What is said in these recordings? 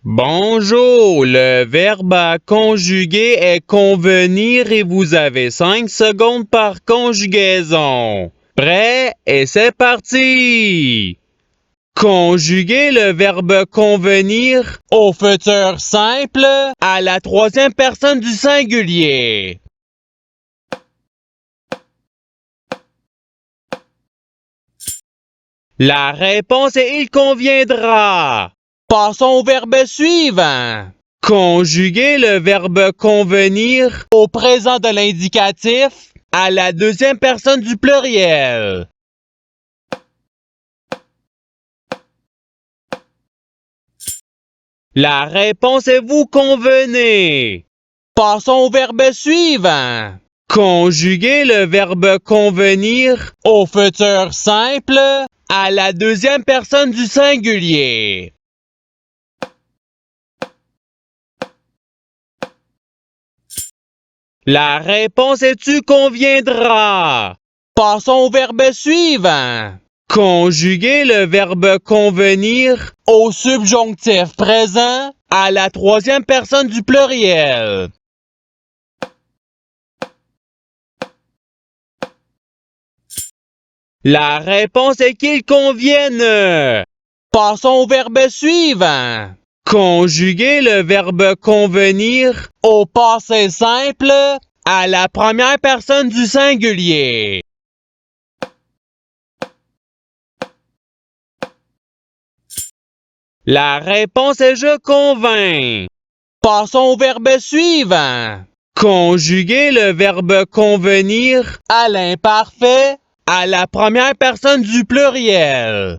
Bonjour, le verbe à conjuguer est convenir et vous avez 5 secondes par conjugaison. Prêt? Et c'est parti! Conjuguer le verbe convenir au futur simple à la troisième personne du singulier. La réponse est il conviendra. Passons au verbe suivant. Conjuguer le verbe convenir au présent de l'indicatif à la deuxième personne du pluriel. La réponse est vous convenez. Passons au verbe suivant. Conjuguer le verbe convenir au futur simple à la deuxième personne du singulier. La réponse est tu conviendra. Passons au verbe suivant. Conjuguer le verbe convenir au subjonctif présent à la troisième personne du pluriel. La réponse est qu'il convienne. Passons au verbe suivant. Conjuguer le verbe convenir au passé simple à la première personne du singulier. La réponse est je convainc. Passons au verbe suivant. Conjuguer le verbe convenir à l'imparfait à la première personne du pluriel.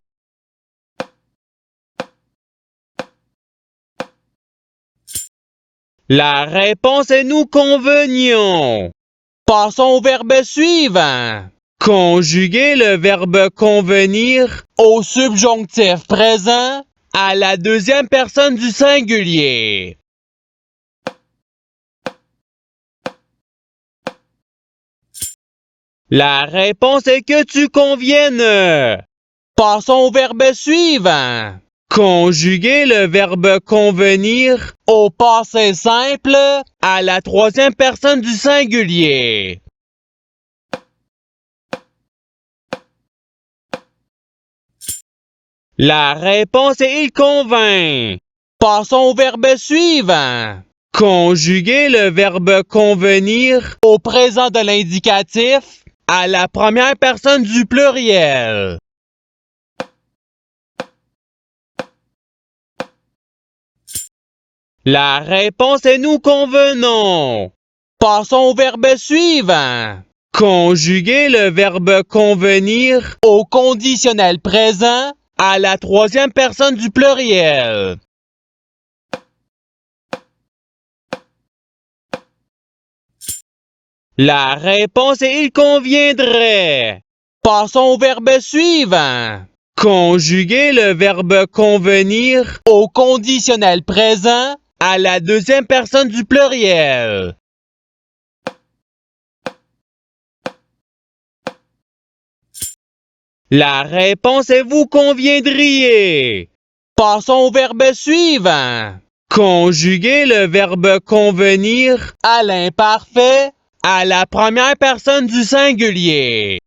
La réponse est nous convenions. Passons au verbe suivant. Conjuguer le verbe convenir au subjonctif présent à la deuxième personne du singulier. La réponse est que tu conviennes. Passons au verbe suivant. Conjuguer le verbe convenir au passé simple à la troisième personne du singulier. La réponse est il convainc. Passons au verbe suivant. Conjuguer le verbe convenir au présent de l'indicatif à la première personne du pluriel. La réponse est nous convenons. Passons au verbe suivant. Conjuguer le verbe convenir au conditionnel présent à la troisième personne du pluriel. La réponse est il conviendrait. Passons au verbe suivant. Conjuguer le verbe convenir au conditionnel présent à la deuxième personne du pluriel. La réponse est vous conviendriez. Passons au verbe suivant. Conjuguer le verbe convenir à l'imparfait à la première personne du singulier.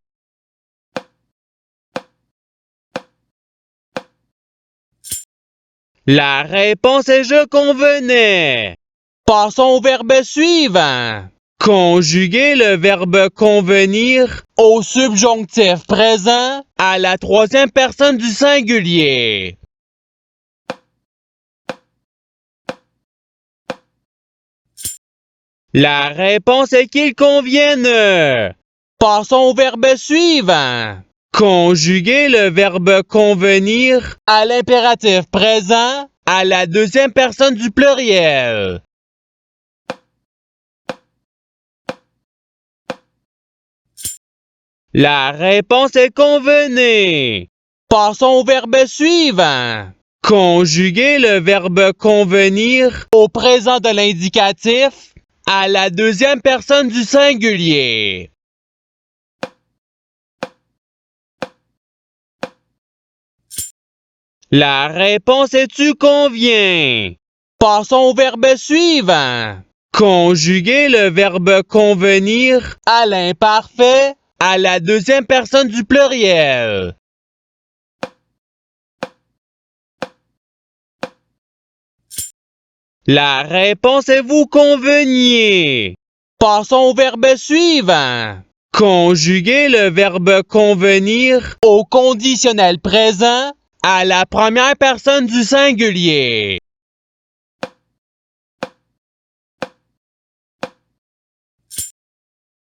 La réponse est je convenais. Passons au verbe suivant. Conjuguer le verbe convenir au subjonctif présent à la troisième personne du singulier. La réponse est qu'il convienne. Passons au verbe suivant. Conjuguer le verbe convenir à l'impératif présent à la deuxième personne du pluriel. La réponse est convenez. Passons au verbe suivant. Conjuguer le verbe convenir au présent de l'indicatif à la deuxième personne du singulier. La réponse est tu conviens. Passons au verbe suivant. Conjuguer le verbe convenir à l'imparfait à la deuxième personne du pluriel. La réponse est vous conveniez. Passons au verbe suivant. Conjuguer le verbe convenir au conditionnel présent à la première personne du singulier.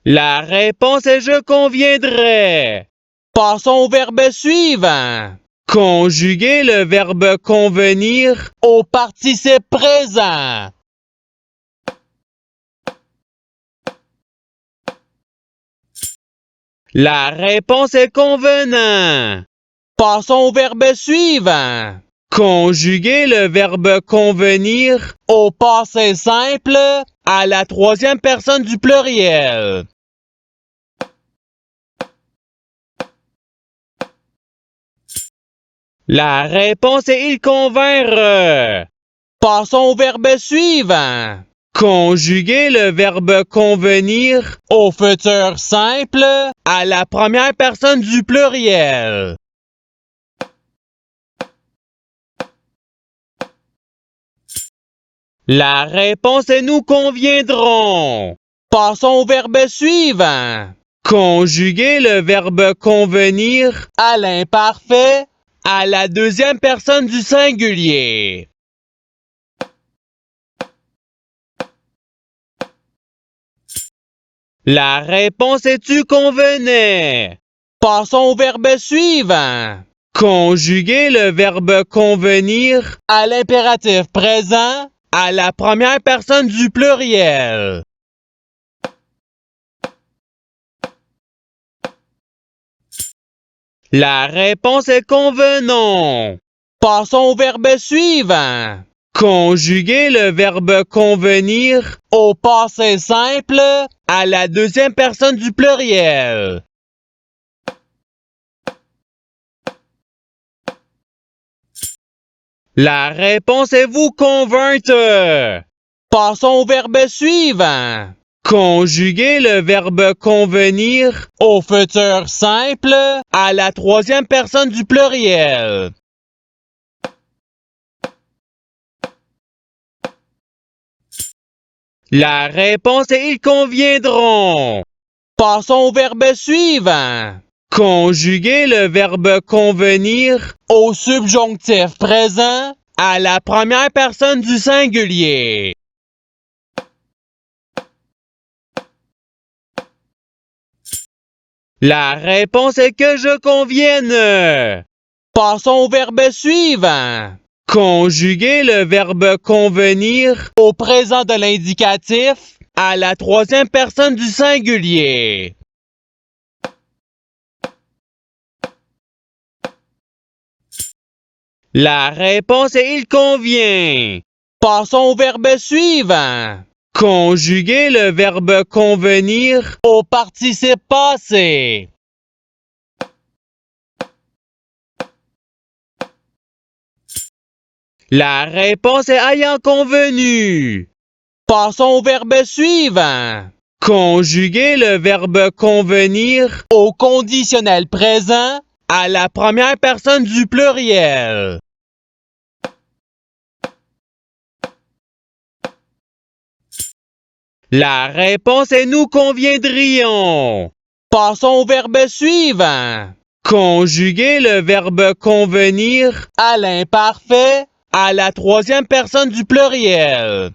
La réponse est je conviendrai. Passons au verbe suivant. Conjuguer le verbe convenir au participe présent. La réponse est convenant. Passons au verbe suivant. Conjuguer le verbe convenir au passé simple à la troisième personne du pluriel. La réponse est il convinrent. Passons au verbe suivant. Conjuguer le verbe convenir au futur simple à la première personne du pluriel. La réponse est nous conviendrons. Passons au verbe suivant. Conjuguer le verbe convenir à l'imparfait à la deuxième personne du singulier. La réponse est tu convenais. Passons au verbe suivant. Conjuguer le verbe convenir à l'impératif présent à la première personne du pluriel. La réponse est convenons. Passons au verbe suivant. Conjuguer le verbe convenir au passé simple à la deuxième personne du pluriel. La réponse est vous convaintre. Passons au verbe suivant. Conjuguer le verbe convenir au futur simple à la troisième personne du pluriel. La réponse est ils conviendront. Passons au verbe suivant. Conjuguer le verbe convenir au subjonctif présent à la première personne du singulier. La réponse est que je convienne. Passons au verbe suivant. Conjuguer le verbe convenir au présent de l'indicatif à la troisième personne du singulier. La réponse est il convient. Passons au verbe suivant. Conjuguer le verbe convenir au participe passé. La réponse est ayant convenu. Passons au verbe suivant. Conjuguer le verbe convenir au conditionnel présent à la première personne du pluriel. La réponse est nous conviendrions. Passons au verbe suivant. Conjuguer le verbe convenir à l'imparfait à la troisième personne du pluriel.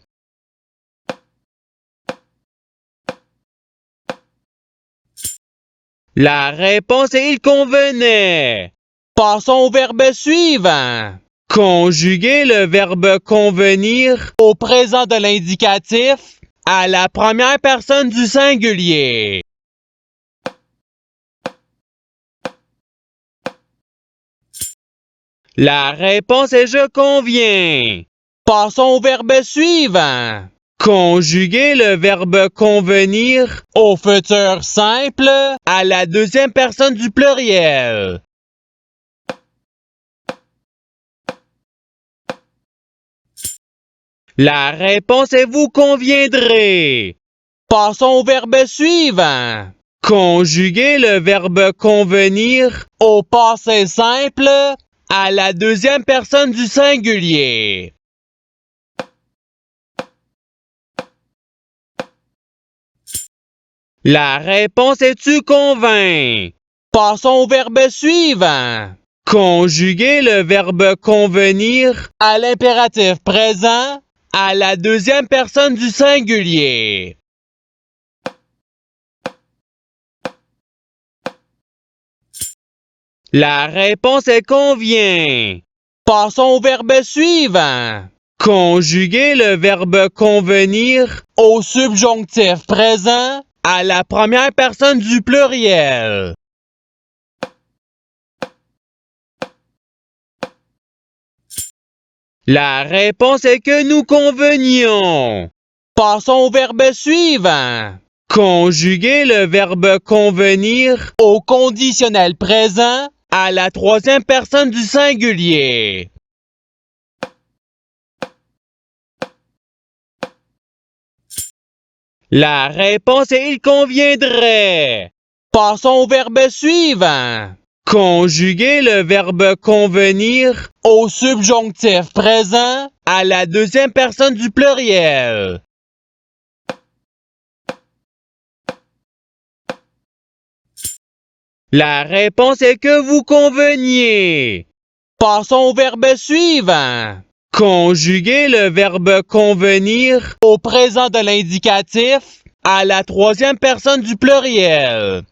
La réponse est il convenait. Passons au verbe suivant. Conjuguer le verbe convenir au présent de l'indicatif à la première personne du singulier. La réponse est je conviens. Passons au verbe suivant. Conjuguer le verbe convenir au futur simple à la deuxième personne du pluriel. La réponse est vous conviendrez. Passons au verbe suivant. Conjuguez le verbe convenir au passé simple à la deuxième personne du singulier. La réponse est tu convainc. Passons au verbe suivant. Conjuguez le verbe convenir à l'impératif présent à la deuxième personne du singulier. La réponse est convient. Passons au verbe suivant. Conjuguez le verbe convenir au subjonctif présent à la première personne du pluriel. La réponse est que nous convenions. Passons au verbe suivant. Conjuguez le verbe convenir au conditionnel présent à la troisième personne du singulier. La réponse est il conviendrait. Passons au verbe suivant. Conjuguez le verbe convenir au subjonctif présent à la deuxième personne du pluriel. La réponse est que vous conveniez. Passons au verbe suivant. Conjuguez le verbe convenir au présent de l'indicatif à la troisième personne du pluriel.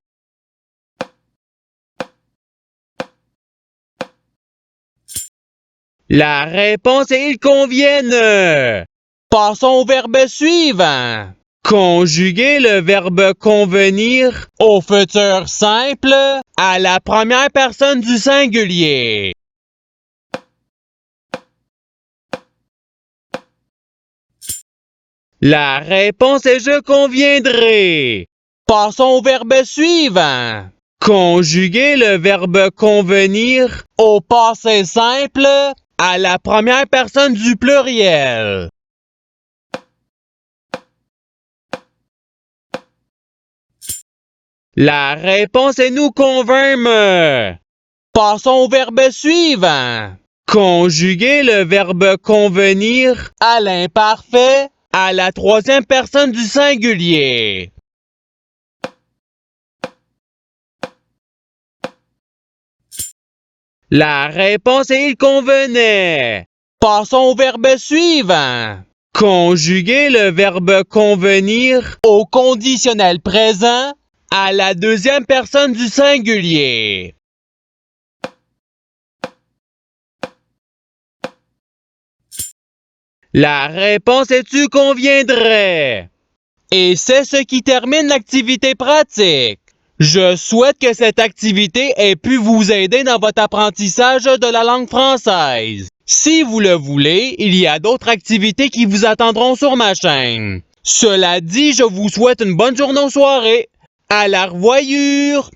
La réponse est ils conviennent. Passons au verbe suivant. Conjuguez le verbe convenir au futur simple à la première personne du singulier. La réponse est je conviendrai. Passons au verbe suivant. Conjuguez le verbe convenir au passé simple à la première personne du pluriel. La réponse est nous convainc. Passons au verbe suivant. Conjuguez le verbe convenir à l'imparfait à la troisième personne du singulier. La réponse est il convenait. Passons au verbe suivant. Conjuguez le verbe convenir au conditionnel présent à la deuxième personne du singulier. La réponse est tu conviendrait. Et c'est ce qui termine l'activité pratique. Je souhaite que cette activité ait pu vous aider dans votre apprentissage de la langue française. Si vous le voulez, il y a d'autres activités qui vous attendront sur ma chaîne. Cela dit, je vous souhaite une bonne journée ou soirée. À la revoyure!